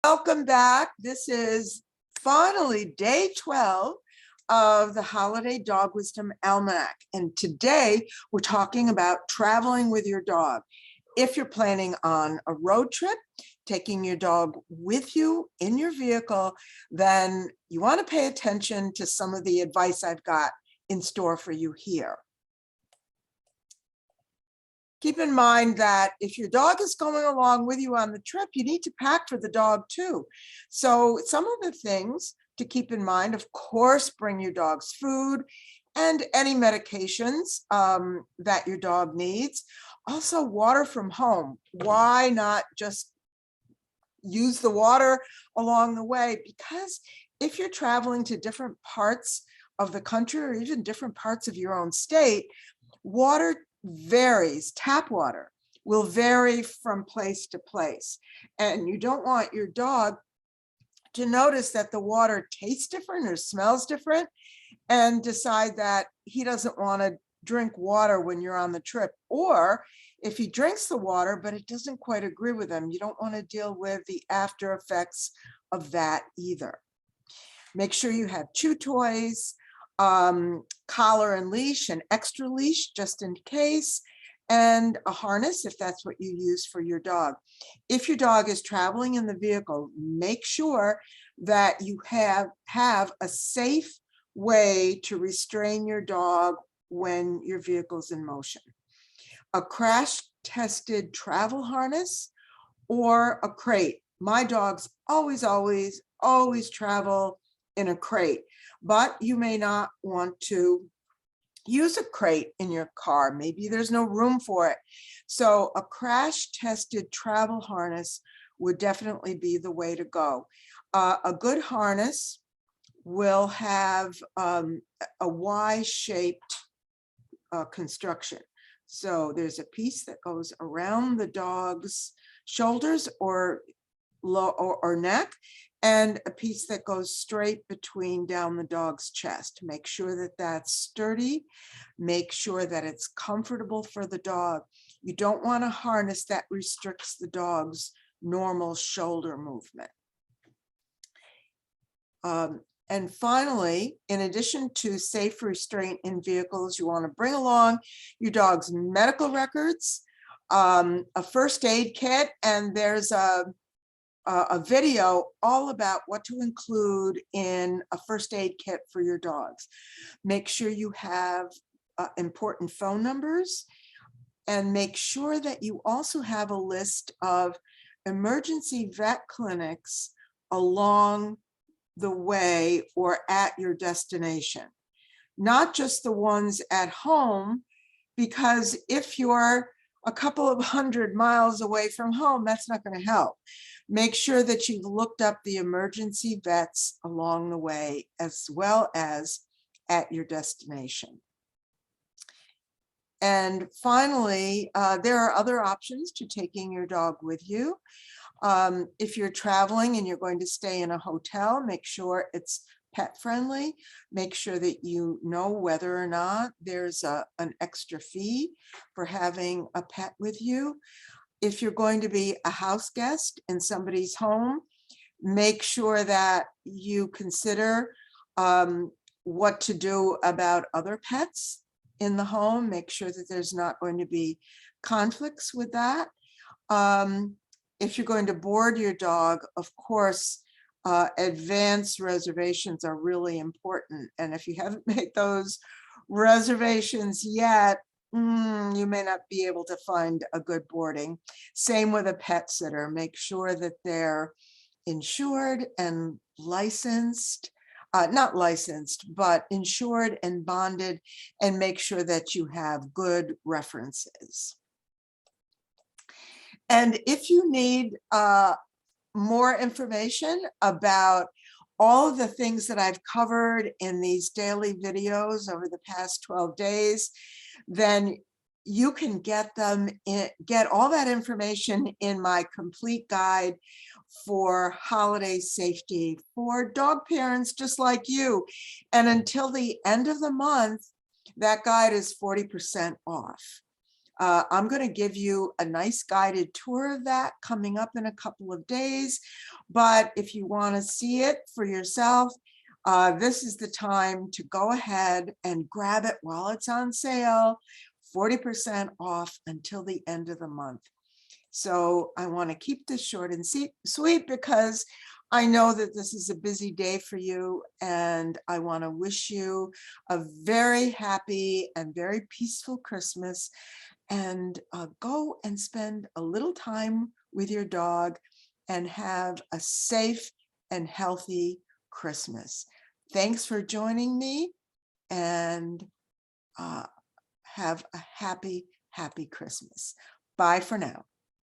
Welcome back. This is finally day 12 of the Holiday Dog Wisdom Almanac. And today we're talking about traveling with your dog. If you're planning on a road trip, taking your dog with you in your vehicle, then you want to pay attention to some of the advice I've got in store for you here. Keep in mind that if your dog is going along with you on the trip, you need to pack for the dog too. So some of the things to keep in mind, of course, bring your dog's food and any medications that your dog needs. Also, water from home. Why not just use the water along the way? Because if you're traveling to different parts of the country or even different parts of your own state, water varies. Tap water will vary from place to place, and you don't want your dog to notice that the water tastes different or smells different and decide that he doesn't want to drink water when you're on the trip. Or if he drinks the water but it doesn't quite agree with him, you don't want to deal with the after effects of that either. Make sure you have chew toys, collar and leash, an extra leash just in case, and a harness if that's what you use for your dog. If your dog is traveling in the vehicle, make sure that you have a safe way to restrain your dog when your vehicle's in motion. A crash-tested travel harness or a crate. My dogs always travel in a crate, but you may not want to use a crate in your car. Maybe there's no room for it. So a crash-tested travel harness would definitely be the way to go. A good harness will have a Y-shaped construction. So there's a piece that goes around the dog's shoulders or neck, and a piece that goes straight down the dog's chest. Make sure that that's sturdy. Make sure that it's comfortable for the dog. You don't want a harness that restricts the dog's normal shoulder movement. And finally, in addition to safe restraint in vehicles, you want to bring along your dog's medical records, a first aid kit, and there's a video all about what to include in a first aid kit for your dogs. Make sure you have important phone numbers, and make sure that you also have a list of emergency vet clinics along the way or at your destination, not just the ones at home, because if you're a couple of 100 miles away from home, that's not going to help. Make sure that you've looked up the emergency vets along the way as well as at your destination. And finally, there are other options to taking your dog with you. If you're traveling and you're going to stay in a hotel, make sure it's pet friendly. Make sure that you know whether or not there's an extra fee for having a pet with you. If you're going to be a house guest in somebody's home, make sure that you consider what to do about other pets in the home. Make sure that there's not going to be conflicts with that. If you're going to board your dog, of course, advance reservations are really important. And if you haven't made those reservations yet, you may not be able to find a good boarding. Same with a pet sitter. Make sure that they're insured and licensed, not licensed, but insured and bonded, and make sure that you have good references. And if you need more information about all of the things that I've covered in these daily videos over the past 12 days, then you can get all that information in my complete guide for holiday safety for dog parents just like you. And until the end of the month, that guide is 40% off. I'm going to give you a nice guided tour of that coming up in a couple of days. But if you want to see it for yourself, this is the time to go ahead and grab it while it's on sale, 40% off until the end of the month. So I want to keep this short and sweet because I know that this is a busy day for you, and I want to wish you a very happy and very peaceful Christmas, and go and spend a little time with your dog and have a safe and healthy Christmas. Thanks for joining me, and have a happy, happy Christmas. Bye for now.